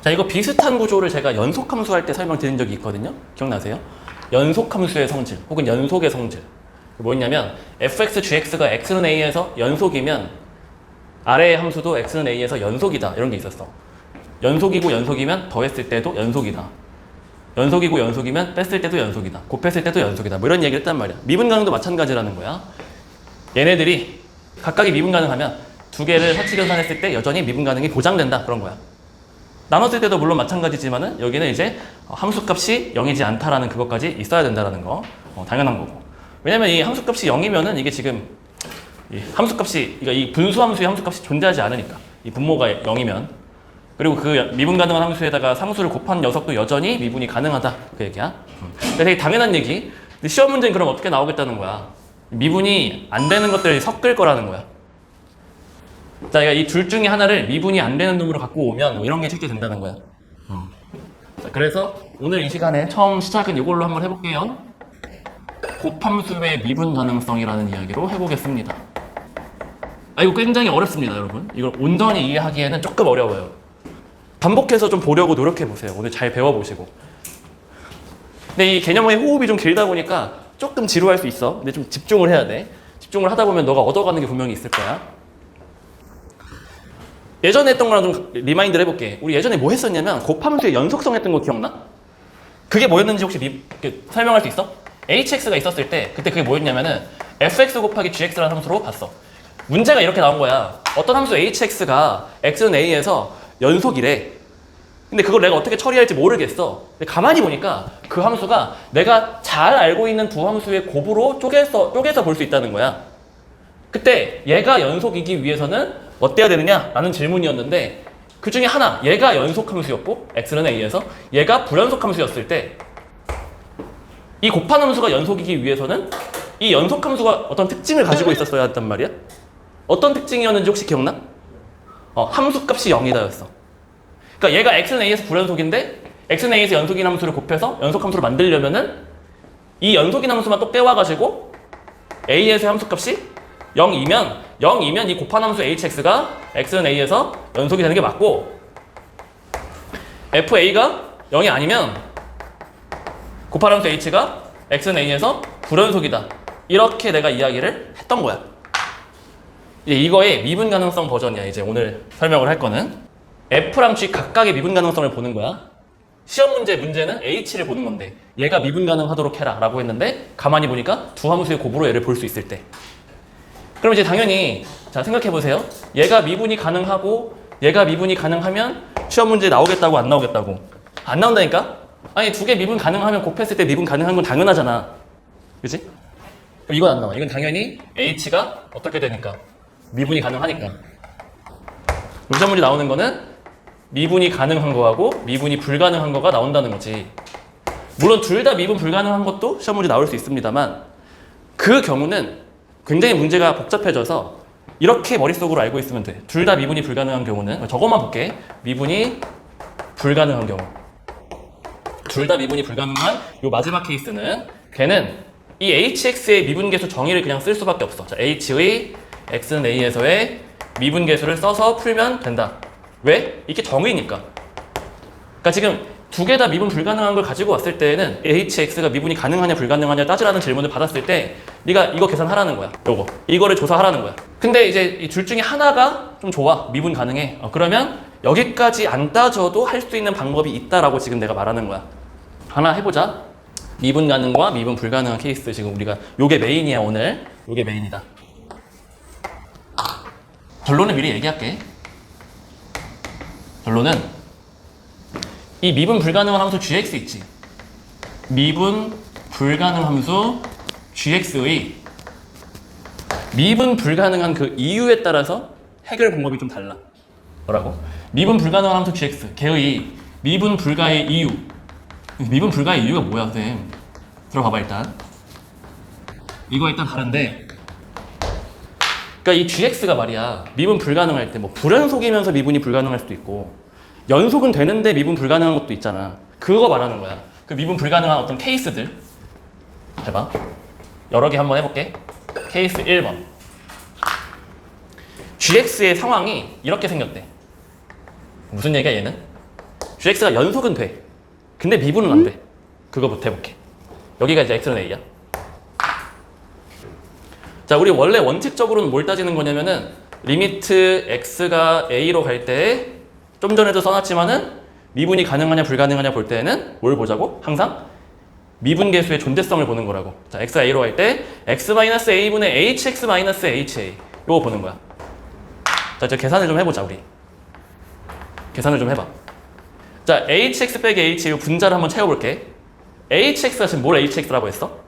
자, 이거 비슷한 구조를 제가 연속함수 할 때 설명드린 적이 있거든요. 기억나세요? 연속함수의 성질 혹은 연속의 성질. 뭐였냐면 fx, gx가 x는 a에서 연속이면 아래의 함수도 x는 a에서 연속이다 이런 게 있었어. 연속이고 연속이면 더했을 때도 연속이다. 연속이고 연속이면 뺐을 때도 연속이다. 곱했을 때도 연속이다. 뭐 이런 얘기를 했단 말이야. 미분 가능도 마찬가지라는 거야. 얘네들이 각각이 미분 가능하면 두 개를 사치 계산했을 때 여전히 미분 가능이 보장된다 그런 거야. 나눴을 때도 물론 마찬가지지만은 여기는 이제 함수값이 0이지 않다라는 그것까지 있어야 된다라는 거 당연한 거고. 왜냐면 이 함수값이 0이면은 이게 지금 이 함수값이 그러니까 이 분수함수의 함수값이 존재하지 않으니까 이 분모가 0이면 그리고 그 미분 가능한 함수에다가 상수를 곱한 녀석도 여전히 미분이 가능하다 그 얘기야. 근데 되게 당연한 얘기. 근데 시험 문제는 그럼 어떻게 나오겠다는 거야? 미분이 안 되는 것들을 섞을 거라는 거야. 자, 그러니까 이 둘 중에 하나를 미분이 안 되는 놈으로 갖고 오면 뭐 이런 게 실제 된다는 거야. 자, 그래서 오늘 이 시간에 처음 시작은 이걸로 한번 해볼게요. 곱함수의 미분 가능성이라는 이야기로 해보겠습니다. 이거 굉장히 어렵습니다, 여러분. 이걸 온전히 이해하기에는 조금 어려워요. 반복해서 좀 보려고 노력해보세요. 오늘 잘 배워보시고. 근데 이 개념의 호흡이 좀 길다 보니까 조금 지루할 수 있어. 근데 좀 집중을 해야 돼. 집중을 하다 보면 너가 얻어가는 게 분명히 있을 거야. 예전에 했던 거랑 좀 리마인드를 해볼게. 우리 예전에 뭐 했었냐면 곱함수의 연속성 했던 거 기억나? 그게 뭐였는지 혹시 설명할 수 있어? hx가 있었을 때 그때 그게 뭐였냐면은 fx 곱하기 gx라는 함수로 봤어. 문제가 이렇게 나온 거야. 어떤 함수 hx가 x는 a에서 연속이래. 근데 그걸 내가 어떻게 처리할지 모르겠어. 근데 가만히 보니까 그 함수가 내가 잘 알고 있는 두 함수의 곱으로 쪼개서 볼 수 있다는 거야. 그때 얘가 연속이기 위해서는 어때야 되느냐? 라는 질문이었는데 그 중에 하나, 얘가 연속함수였고 x는 a에서 얘가 불연속함수였을 때 이 곱한 함수가 연속이기 위해서는 이 연속함수가 어떤 특징을 가지고 있었어야 했단 말이야. 어떤 특징이었는지 혹시 기억나? 함수값이 0이다였어. 그러니까 얘가 x는 a에서 불연속인데 x는 a에서 연속인 함수를 곱해서 연속함수를 만들려면은 이 연속인 함수만 또 떼와가지고 a에서의 함수값이 0이면 이 곱한 함수 hx가 x는 a에서 연속이 되는 게 맞고 fa가 0이 아니면 곱한 함수 h가 x는 a에서 불연속이다. 이렇게 내가 이야기를 했던 거야. 이제 이거의 미분 가능성 버전이야. 이제 오늘 설명을 할 거는 f랑 g 각각의 미분 가능성을 보는 거야. 시험 문제는 h를 보는 건데 얘가 미분 가능하도록 해라 라고 했는데 가만히 보니까 두 함수의 곱으로 얘를 볼 수 있을 때 그럼 이제 당연히 자 생각해 보세요. 얘가 미분이 가능하고 얘가 미분이 가능하면 시험 문제 나오겠다고 안 나오겠다고? 안 나온다니까? 아니 두 개 미분 가능하면 곱했을 때 미분 가능한 건 당연하잖아. 그치? 그럼 이건 안 나와. 이건 당연히 h가 어떻게 되니까? 미분이 가능하니까. 시험 문제 나오는 거는 미분이 가능한 거하고 미분이 불가능한 거가 나온다는 거지. 물론 둘 다 미분 불가능한 것도 시험 문제 나올 수 있습니다만 그 경우는 굉장히 문제가 복잡해져서 이렇게 머릿속으로 알고 있으면 돼. 둘 다 미분이 불가능한 경우는 저것만 볼게. 미분이 불가능한 경우. 둘 다 미분이 불가능한 요 마지막 케이스는 걔는 이 hx의 미분계수 정의를 그냥 쓸 수밖에 없어. 자, h의 x는 a에서의 미분계수를 써서 풀면 된다. 왜? 이게 정의니까. 그러니까 지금 두 개 다 미분 불가능한 걸 가지고 왔을 때에는 hx가 미분이 가능하냐 불가능하냐 따지라는 질문을 받았을 때 네가 이거 계산하라는 거야. 이거를 조사하라는 거야. 근데 이제 이 둘 중에 하나가 좀 좋아. 미분 가능해. 그러면 여기까지 안 따져도 할 수 있는 방법이 있다라고 지금 내가 말하는 거야. 하나 해보자. 미분 가능과 미분 불가능한 케이스 지금 우리가 요게 메인이야 오늘. 요게 메인이다. 결론은 미리 얘기할게. 결론은 이 미분 불가능한 함수 gx 있지. 미분 불가능 함수 gx의 미분 불가능한 그 이유에 따라서 해결 방법이 좀 달라. 뭐라고? 미분 불가능한 함수 gx 걔의 미분 불가의 이유. 미분 불가의 이유가 뭐야, 선생님? 들어봐봐 일단. 이거 일단 다른데 그러니까 이 gx가 말이야 미분 불가능할 때 뭐 불연속이면서 미분이 불가능할 수도 있고 연속은 되는데 미분 불가능한 것도 있잖아. 그거 말하는 거야. 그 미분 불가능한 어떤 케이스들 해봐. 여러 개 한번 해볼게. 케이스 1번 gx의 상황이 이렇게 생겼대. 무슨 얘기야 얘는? gx가 연속은 돼. 근데 미분은 안 돼. 그거부터 해볼게. 여기가 이제 x는 a야. 자, 우리 원래 원칙적으로는 뭘 따지는 거냐면은 리미트 x가 a로 갈 때 좀 전에도 써놨지만은 미분이 가능하냐 불가능하냐 볼 때는 뭘 보자고? 항상 미분계수의 존재성을 보는 거라고. 자, x가 a로 갈 때 x-a분의 hx-ha 이거 보는 거야. 자, 이제 계산을 좀 해보자, 우리. 계산을 좀 해봐. 자, hx 빼기 h 이 분자를 한번 채워볼게. hx가 지금 뭘 hx라고 했어?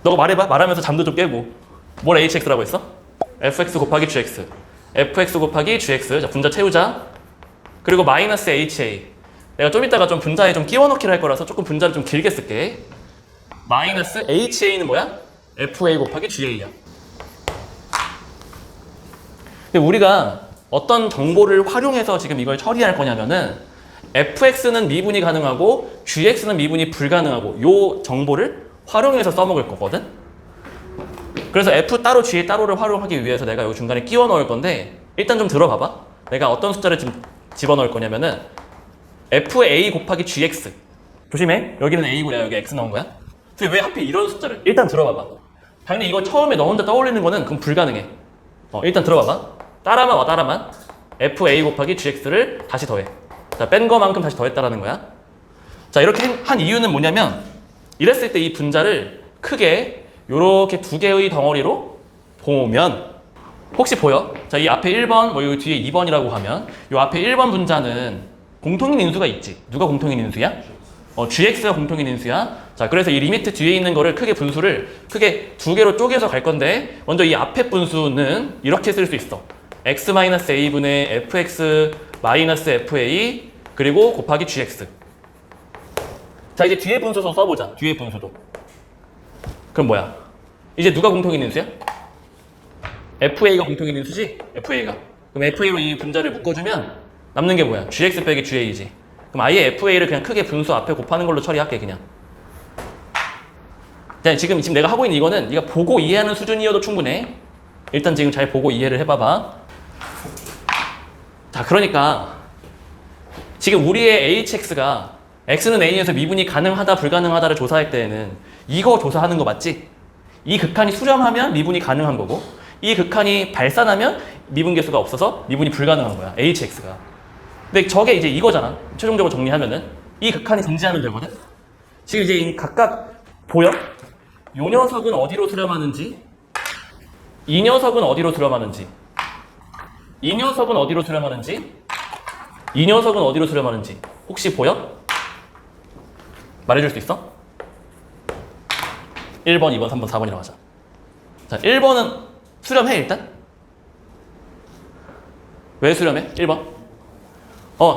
너가 말해봐. 말하면서 잠도 좀 깨고. 뭘 hx라고 했어? fx 곱하기 gx. fx 곱하기 gx. 자, 분자 채우자. 그리고 마이너스 ha. 내가 좀 이따가 좀 분자에 좀 끼워 넣기를 할 거라서 조금 분자를 좀 길게 쓸게. 마이너스 ha는 뭐야? fa 곱하기 ga야. 근데 우리가 어떤 정보를 활용해서 지금 이걸 처리할 거냐면은 fx는 미분이 가능하고 gx는 미분이 불가능하고 요 정보를 활용해서 써먹을 거거든. 그래서 f 따로 g 따로를 활용하기 위해서 내가 여기 중간에 끼워 넣을 건데 일단 좀 들어봐봐. 내가 어떤 숫자를 지금 집어넣을 거냐면은 fa 곱하기 gx. 조심해. 여기는 a고 내가 여기 x 넣은 거야. 근데 왜 하필 이런 숫자를 일단 들어봐봐. 당연히 이거 처음에 너 혼자 떠올리는 거는 그건 불가능해. 일단 들어봐봐. 따라만 와, 따라만. fa 곱하기 gx를 다시 더해. 자, 뺀 거만큼 다시 더했다라는 거야. 자, 이렇게 한 이유는 뭐냐면 이랬을 때 이 분자를 크게 요렇게 두 개의 덩어리로 보면 혹시 보여? 자, 이 앞에 1번, 뭐 여기 뒤에 2번이라고 하면 요 앞에 1번 분자는 공통인 인수가 있지. 누가 공통인 인수야? gx가 공통인 인수야. 자, 그래서 이 리미트 뒤에 있는 거를 크게 분수를 크게 두 개로 쪼개서 갈 건데 먼저 이 앞에 분수는 이렇게 쓸 수 있어. x-a분의 fx-fa 그리고 곱하기 gx. 자, 이제 뒤에 분수도 써보자. 뒤에 분수도. 그럼 뭐야? 이제 누가 공통인 인수야? fa가 공통인 인수지? fa가. 그럼 fa로 이 분자를 묶어주면 남는 게 뭐야? gx 빼기 ga지. 그럼 아예 fa를 그냥 크게 분수 앞에 곱하는 걸로 처리할게, 그냥. 자, 지금 내가 하고 있는 이거는 네가 보고 이해하는 수준이어도 충분해. 일단 지금 잘 보고 이해를 해봐봐. 자, 그러니까 지금 우리의 hx가 x는 a에서 미분이 가능하다 불가능하다를 조사할 때에는 이거 조사하는 거 맞지? 이 극한이 수렴하면 미분이 가능한 거고 이 극한이 발산하면 미분계수가 없어서 미분이 불가능한 거야, hx가. 근데 저게 이제 이거잖아. 최종적으로 정리하면은 이 극한이 존재하면 되거든. 지금 이제 각각 보여? 요 녀석은 어디로 수렴하는지, 이 녀석은 어디로 수렴하는지, 이 녀석은 어디로 수렴하는지, 이 녀석은 어디로 수렴하는지 혹시 보여? 말해줄 수 있어? 1번, 2번, 3번, 4번이라고 하자. 자, 1번은 수렴해, 일단. 왜 수렴해? 1번.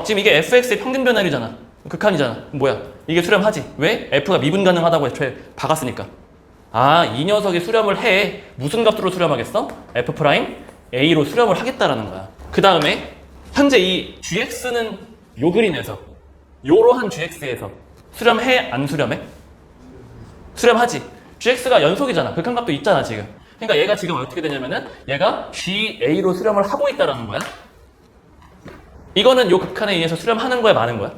지금 이게 fx의 평균 변화율이잖아. 극한이잖아. 뭐야? 이게 수렴하지. 왜? f가 미분 가능하다고 애초에 박았으니까. 아, 이 녀석이 수렴을 해. 무슨 값으로 수렴하겠어? f'a로 수렴을 하겠다라는 거야. 그 다음에 현재 이 gx는 요 그림에서 요러한 gx에서 수렴해? 안 수렴해? 수렴하지. gx가 연속이잖아. 극한값도 있잖아, 지금. 그러니까 얘가 지금 어떻게 되냐면은 얘가 ga로 수렴을 하고 있다라는 거야. 이거는 요 극한에 의해서 수렴하는 거야, 마는 거야?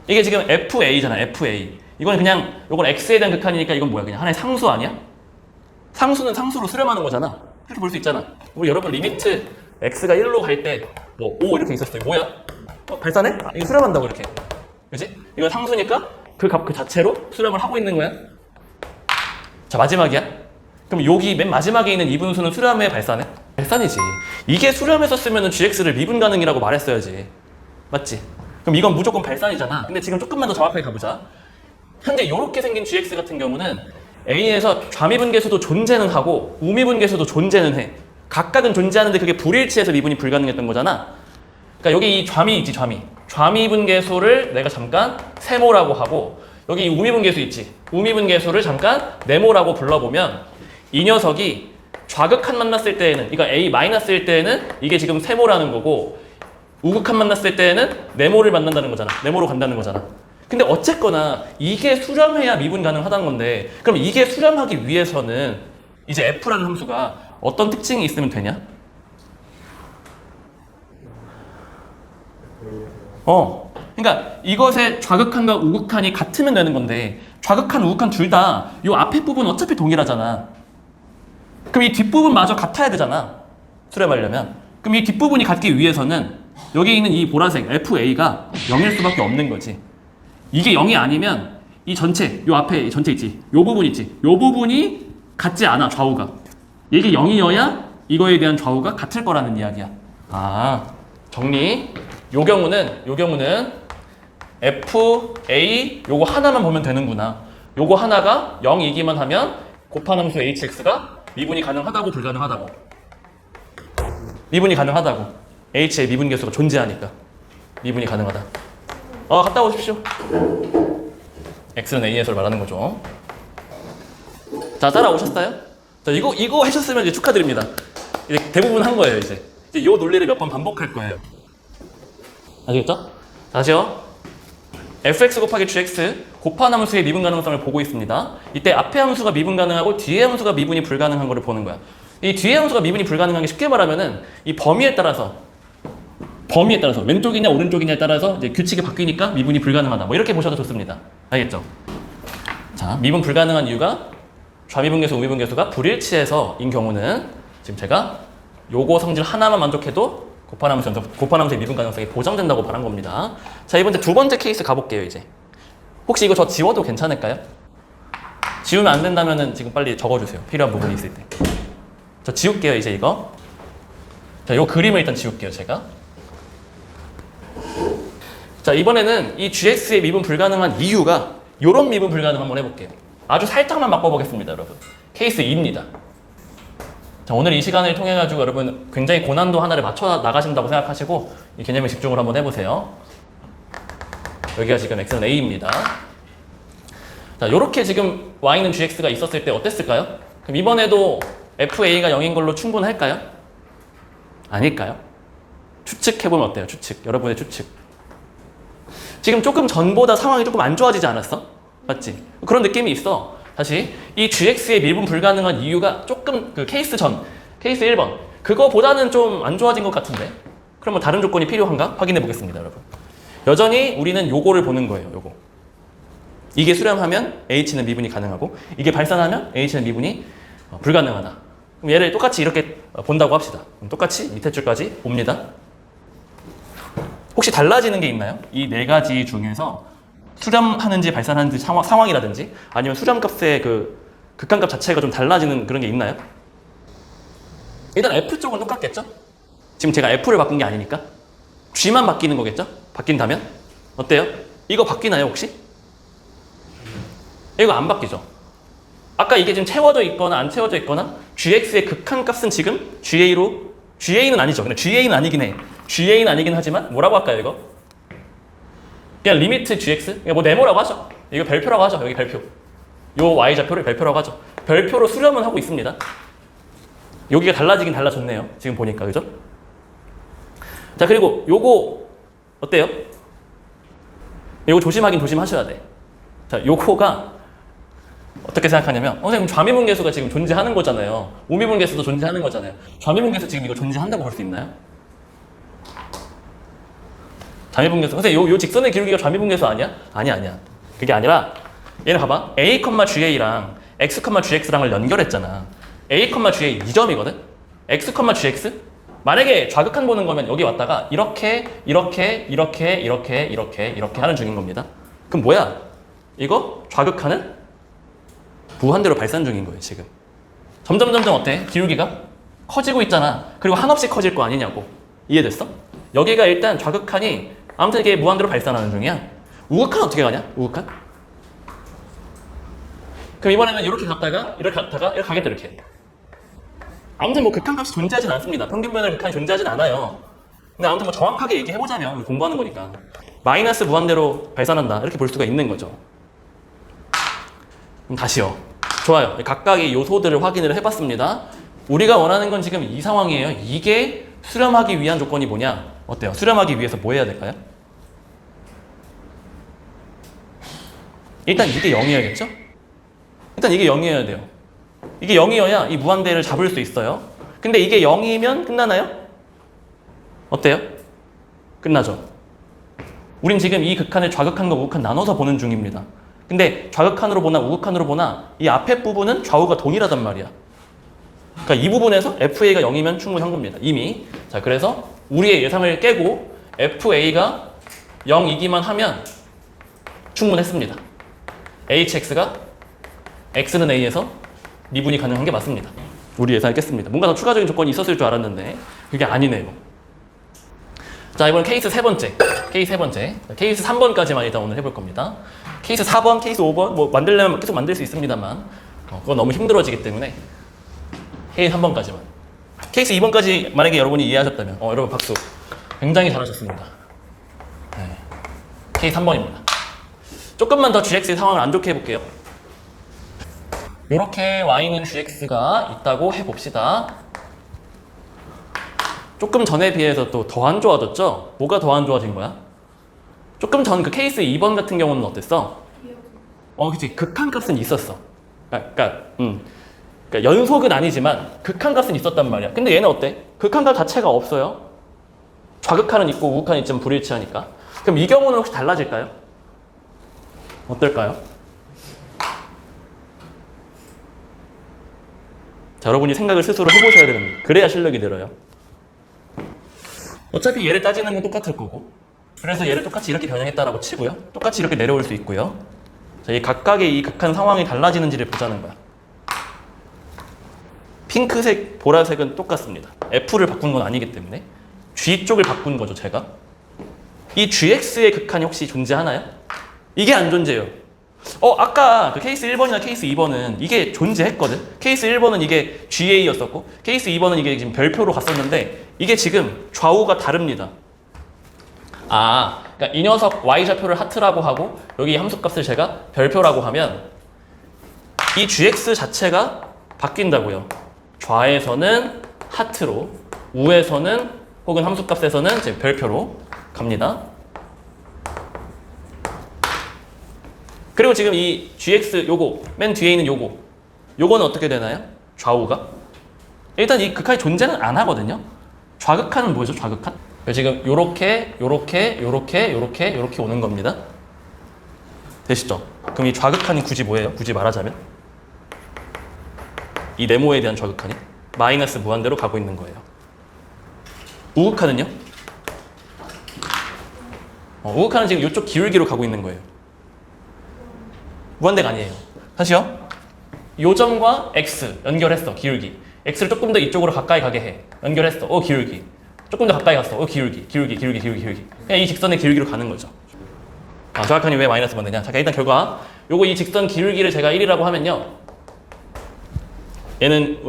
이게 지금 fa잖아, fa. 이건 그냥 요건 x에 대한 극한이니까 이건 뭐야? 그냥 하나의 상수 아니야? 상수는 상수로 수렴하는 거잖아. 이렇게 볼 수 있잖아. 우리 여러분 리미트 x가 1로 갈 때 뭐 5 이렇게 있었어요. 뭐야? 발산해? 이거 수렴한다고 이렇게. 그치? 이건 상수니까 그 값 그 자체로 수렴을 하고 있는 거야. 자, 마지막이야. 그럼 여기 맨 마지막에 있는 이분수는 수렴해, 발산해? 발산이지. 이게 수렴해서 쓰면은 gx를 미분 가능이라고 말했어야지. 맞지? 그럼 이건 무조건 발산이잖아. 근데 지금 조금만 더 정확하게 가보자. 현재 이렇게 생긴 gx 같은 경우는 a에서 좌미분계수도 존재는 하고 우미분계수도 존재는 해. 각각은 존재하는데 그게 불일치해서 미분이 불가능했던 거잖아. 그러니까 여기 이 좌미 있지, 좌미. 좌미분계수를 내가 잠깐 세모라고 하고 여기 이 우미분계수 있지. 우미분계수를 잠깐 네모라고 불러보면 이 녀석이 좌극한 만났을 때에는, 그러니까 a-일 때에는 이게 지금 세모라는 거고 우극한 만났을 때에는 네모를 만난다는 거잖아. 네모로 간다는 거잖아. 근데 어쨌거나 이게 수렴해야 미분 가능하다는 건데 그럼 이게 수렴하기 위해서는 이제 f라는 함수가 어떤 특징이 있으면 되냐? 그러니까 이것의 좌극한과 우극한이 같으면 되는 건데 좌극한, 우극한 둘 다 이 앞에 부분 어차피 동일하잖아. 그럼 이 뒷부분마저 같아야 되잖아. 수렴하려면. 그럼 이 뒷부분이 같기 위해서는 여기 있는 이 보라색 FA가 0일 수밖에 없는 거지. 이게 0이 아니면 이 전체, 요 앞에 전체 있지. 요 부분 있지. 요 부분이 같지 않아, 좌우가. 이게 0이어야 이거에 대한 좌우가 같을 거라는 이야기야. 정리. 요 경우는 FA 요거 하나만 보면 되는구나. 요거 하나가 0이기만 하면 곱한함수 HX가 미분이 가능하다고 불가능하다고? 미분이 가능하다고. H의 미분계수가 존재하니까 미분이 가능하다. 갔다 오십시오. X는 A에서 말하는 거죠. 자, 따라오셨어요? 자, 이거 하셨으면 이제 축하드립니다. 이제 대부분 한 거예요, 이제 이 논리를 몇 번 반복할 거예요. 아시겠죠? 다시요. fx 곱하기 gx 곱한 함수의 미분 가능성을 보고 있습니다. 이때 앞에 함수가 미분 가능하고 뒤에 함수가 미분이 불가능한 거를 보는 거야. 이 뒤에 함수가 미분이 불가능한 게 쉽게 말하면은 이 범위에 따라서 왼쪽이냐 오른쪽이냐에 따라서 이제 규칙이 바뀌니까 미분이 불가능하다. 뭐 이렇게 보셔도 좋습니다. 알겠죠? 자, 미분 불가능한 이유가 좌미분계수, 우미분계수가 불일치해서인 경우는 지금 제가 요거 성질 하나만 만족해도 곱한함수의 미분 가능성이 보장된다고 말한 겁니다. 자, 이번에 두 번째 케이스 가볼게요, 이제. 혹시 이거 저 지워도 괜찮을까요? 지우면 안 된다면은 지금 빨리 적어주세요. 필요한 부분이 있을 때. 저 지울게요, 이제 이거. 자, 요 그림을 일단 지울게요, 제가. 자, 이번에는 이 gx의 미분 불가능한 이유가 요런 미분 불가능 한번 해볼게요. 아주 살짝만 바꿔보겠습니다, 여러분. 케이스 2입니다. 자, 오늘 이 시간을 통해 가지고 여러분 굉장히 고난도 하나를 맞춰 나가신다고 생각하시고 이 개념에 집중을 한번 해보세요. 여기가 지금 x는 a입니다. 자, 요렇게 지금 y는 gx가 있었을 때 어땠을까요? 그럼 이번에도 fa가 0인 걸로 충분할까요? 아닐까요? 추측해보면 어때요? 추측. 여러분의 추측. 지금 조금 전보다 상황이 조금 안 좋아지지 않았어? 맞지? 그런 느낌이 있어. 다시 이 gx의 미분 불가능한 이유가 조금 그 케이스 1번 그거보다는 좀 안 좋아진 것 같은데 그러면 다른 조건이 필요한가? 확인해 보겠습니다, 여러분. 여전히 우리는 요거를 보는 거예요. 요거. 이게 수렴하면 h는 미분이 가능하고 이게 발산하면 h는 미분이 불가능하다. 그럼 얘를 똑같이 이렇게 본다고 합시다. 그럼 똑같이 밑에 줄까지 봅니다. 혹시 달라지는 게 있나요? 이 네 가지 중에서 수렴하는지 발산하는지 상황이라든지 아니면 수렴값의 그 극한값 자체가 좀 달라지는 그런 게 있나요? 일단 F 쪽은 똑같겠죠? 지금 제가 F를 바꾼 게 아니니까 G만 바뀌는 거겠죠? 바뀐다면? 어때요? 이거 바뀌나요 혹시? 이거 안 바뀌죠? 아까 이게 지금 채워져 있거나 안 채워져 있거나 GX의 극한값은 지금 GA는 아니죠. 근데 GA는 아니긴 해. GA는 아니긴 하지만 뭐라고 할까요 이거? 그냥 리미트 gx? 그냥 뭐 네모라고 하죠. 이거 별표라고 하죠. 여기 별표. 요 y좌표를 별표라고 하죠. 별표로 수렴은 하고 있습니다. 여기가 달라지긴 달라졌네요. 지금 보니까, 그죠? 자, 그리고 요거 어때요? 요거 조심하긴 조심하셔야 돼. 자, 요거가 어떻게 생각하냐면 선생님 좌미분계수가 지금 존재하는 거잖아요. 우미분계수도 존재하는 거잖아요. 좌미분계수 지금 이거 존재한다고 볼 수 있나요? 좌미분계수. 선생님 요 직선의 기울기가 좌미분계수 아니야? 아니야. 그게 아니라 얘는 봐봐. a, ga랑 x, gx랑을 연결했잖아. a, ga 2점이거든? x, gx? 만약에 좌극한 보는 거면 여기 왔다가 이렇게 하는 중인 겁니다. 그럼 뭐야? 이거 좌극한은 무한대로 발산 중인 거예요, 지금. 점점 어때? 기울기가 커지고 있잖아. 그리고 한없이 커질 거 아니냐고. 이해됐어? 여기가 일단 좌극한이 아무튼 이게 무한대로 발산하는 중이야. 우극한 어떻게 가냐? 우극한? 그럼 이번에는 이렇게 갔다가 이렇게 가겠다, 이렇게. 아무튼 뭐 극한값이 존재하진 않습니다. 평균변의 극한이 존재하진 않아요. 근데 아무튼 뭐 정확하게 얘기해보자면 공부하는 거니까 마이너스 무한대로 발산한다 이렇게 볼 수가 있는 거죠. 그럼 다시요. 좋아요. 각각의 요소들을 확인을 해봤습니다. 우리가 원하는 건 지금 이 상황이에요. 이게 수렴하기 위한 조건이 뭐냐? 어때요? 수렴하기 위해서 뭐 해야 될까요? 일단 이게 0이어야겠죠? 일단 이게 0이어야 돼요. 이게 0이어야 이 무한대를 잡을 수 있어요. 근데 이게 0이면 끝나나요? 어때요? 끝나죠. 우린 지금 이 극한을 좌극한과 우극한 나눠서 보는 중입니다. 근데 좌극한으로 보나 우극한으로 보나 이 앞에 부분은 좌우가 동일하단 말이야. 그러니까 이 부분에서 FA가 0이면 충분한 겁니다. 이미. 자, 그래서 우리의 예상을 깨고 FA가 0이기만 하면 충분했습니다. HX가 X는 A에서 미분이 가능한 게 맞습니다. 우리 예상을 깼습니다. 뭔가 더 추가적인 조건이 있었을 줄 알았는데 그게 아니네요. 자, 이번 케이스 세 번째. 케이스 3번까지만 일단 오늘 해볼 겁니다. 케이스 4번, 케이스 5번 뭐 만들려면 계속 만들 수 있습니다만 그건 너무 힘들어지기 때문에 케이스 3번까지만. 케이스 2번까지 만약에 여러분이 이해하셨다면 여러분 박수. 굉장히 잘하셨습니다. 네. 케이스 3번입니다. 조금만 더 GX의 상황을 안 좋게 해볼게요. 이렇게 Y는 GX가 있다고 해봅시다. 조금 전에 비해서 또 더 안 좋아졌죠? 뭐가 더 안 좋아진 거야? 조금 전 그 케이스 2번 같은 경우는 어땠어? 그치. 극한값은 있었어. 그러니까 연속은 아니지만 극한값은 있었단 말이야. 근데 얘는 어때? 극한값 자체가 없어요. 좌극한은 있고 우극한은 있지만 불일치하니까. 그럼 이 경우는 혹시 달라질까요? 어떨까요? 자, 여러분이 생각을 스스로 해보셔야 됩니다. 그래야 실력이 늘어요. 어차피 얘를 따지는 건 똑같을 거고, 그래서 얘를 똑같이 이렇게 변형했다라고 치고요. 똑같이 이렇게 내려올 수 있고요. 자, 이 각각의 이 극한 상황이 달라지는지를 보자는 거야. 핑크색, 보라색은 똑같습니다. F를 바꾼 건 아니기 때문에 G 쪽을 바꾼 거죠, 제가. 이 GX의 극한이 혹시 존재하나요? 이게 안 존재해요. 아까 그 케이스 1번이나 케이스 2번은 이게 존재했거든. 케이스 1번은 이게 GA였었고 케이스 2번은 이게 지금 별표로 갔었는데 이게 지금 좌우가 다릅니다. 그러니까 이 녀석 Y좌표를 하트라고 하고 여기 함수값을 제가 별표라고 하면 이 GX 자체가 바뀐다고요. 좌에서는 하트로, 우에서는 혹은 함수값에서는 이제 별표로 갑니다. 그리고 지금 이 GX 요거 맨 뒤에 있는 요거는 어떻게 되나요? 좌우가? 일단 이 극한이 존재는 안 하거든요. 좌극한은 뭐죠? 좌극한? 지금 요렇게 오는 겁니다. 되시죠? 그럼 이 좌극한이 굳이 뭐예요? 굳이 말하자면 이 네모에 대한 좌극한이 마이너스 무한대로 가고 있는 거예요. 우극한은요? 우극한은 지금 이쪽 기울기로 가고 있는 거예요. 무한대가 아니에요. 다시요. 요 점과 X 연결했어. 기울기. X를 조금 더 이쪽으로 가까이 가게 해. 연결했어. 기울기. 조금 더 가까이 갔어. 기울기. 그냥 이 직선의 기울기로 가는 거죠. 좌극한이 왜 마이너스 만드냐? 자, 일단 결과. 요거 이 직선 기울기를 제가 1이라고 하면요. 얘는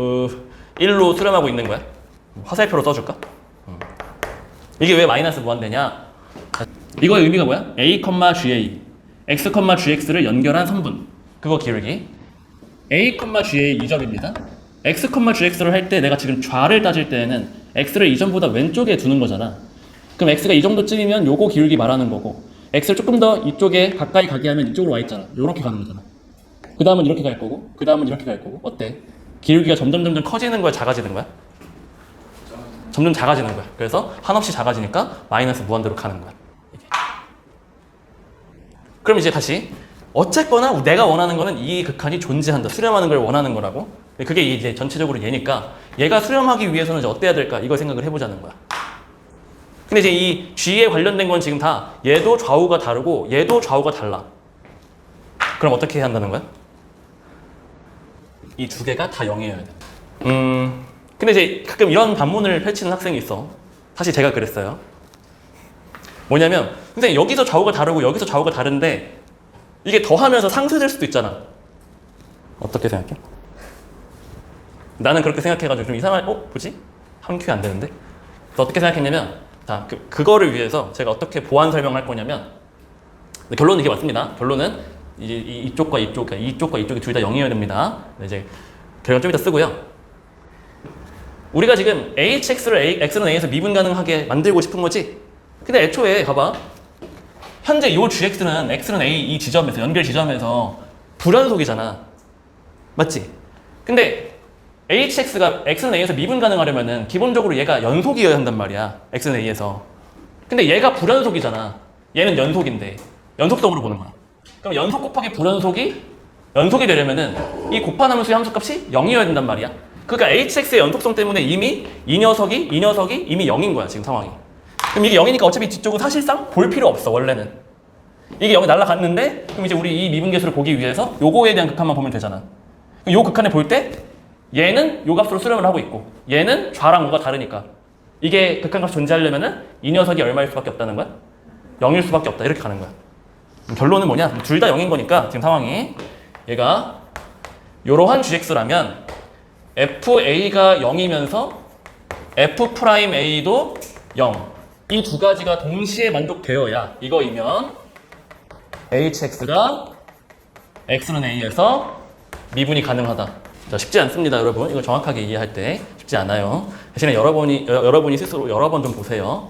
1로 수렴하고 있는 거야. 화살표로 써줄까? 이게 왜 마이너스 무한대냐? 이거의 의미가 뭐야? A, GA X, GX를 연결한 선분 그거 기울기 A, GA 이 점입니다. X, GX를 할 때 내가 지금 좌를 따질 때에는 X를 이 점보다 왼쪽에 두는 거잖아. 그럼 X가 이 정도쯤이면 요거 기울기 말하는 거고 X를 조금 더 이쪽에 가까이 가게 하면 이쪽으로 와 있잖아. 요렇게 가는 거잖아. 그 다음은 이렇게 갈 거고 그 다음은 이렇게 갈 거고 어때? 기울기가 점점 커지는 거야? 작아지는 거야? 점점 작아지는 거야. 그래서 한없이 작아지니까 마이너스 무한대로 가는 거야. 그럼 이제 다시 어쨌거나 내가 원하는 거는 이 극한이 존재한다. 수렴하는 걸 원하는 거라고. 그게 이제 전체적으로 얘니까 얘가 수렴하기 위해서는 이제 어때야 될까? 이걸 생각을 해보자는 거야. 근데 이제 이 G에 관련된 건 지금 다 얘도 좌우가 다르고 얘도 좌우가 달라. 그럼 어떻게 해야 한다는 거야? 이 두 개가 다 0이어야 돼. 근데 이제 가끔 이런 반문을 펼치는 학생이 있어. 사실 제가 그랬어요. 뭐냐면 선생님 여기서 좌우가 다르고 여기서 좌우가 다른데 이게 더하면서 상쇄될 수도 있잖아. 어떻게 생각해? 나는 그렇게 생각해가지고 좀 이상한 뭐지? 한 큐 안 되는데? 그래서 어떻게 생각했냐면 자 그거를 위해서 제가 어떻게 보완 설명할 거냐면 결론은 이게 맞습니다. 결론은 이제 이쪽과 이쪽이 둘 다 0이어야 됩니다. 이제 결론 좀 이따 쓰고요. 우리가 지금 HX를 X는 A에서 미분 가능하게 만들고 싶은 거지? 근데 애초에 봐봐. 현재 이 GX는 X는 A 이 지점에서 연결 지점에서 불연속이잖아. 맞지? 근데 HX가 X는 A에서 미분 가능하려면은 기본적으로 얘가 연속이어야 한단 말이야. X는 A에서. 근데 얘가 불연속이잖아. 얘는 연속인데 연속성으로 보는 거야. 그럼 연속 곱하기 연속이 되려면은 이 곱하는 함수의 함수값이 0이어야 된단 말이야. 그러니까 hx의 연속성 때문에 이미 이 녀석이 이미 0인 거야 지금 상황이. 그럼 이게 0이니까 어차피 뒤쪽은 사실상 볼 필요 없어 원래는. 이게 0이 날아갔는데 그럼 이제 우리 이 미분계수를 보기 위해서 요거에 대한 극한만 보면 되잖아. 그럼 요 극한을 볼 때 얘는 요 값으로 수렴을 하고 있고 얘는 좌랑 우가 다르니까 이게 극한값이 존재하려면은 이 녀석이 얼마일 수밖에 없다는 거야? 0일 수밖에 없다 이렇게 가는 거야. 결론은 뭐냐? 둘 다 0인 거니까 지금 상황이 얘가 이러한 gx라면 fa가 0이면서 f'a도 0. 이 두 가지가 동시에 만족되어야 이거이면 hx가 x는 a에서 미분이 가능하다. 자, 쉽지 않습니다, 여러분. 이거 정확하게 이해할 때 쉽지 않아요. 대신에 여러분이 스스로 여러 번 좀 보세요.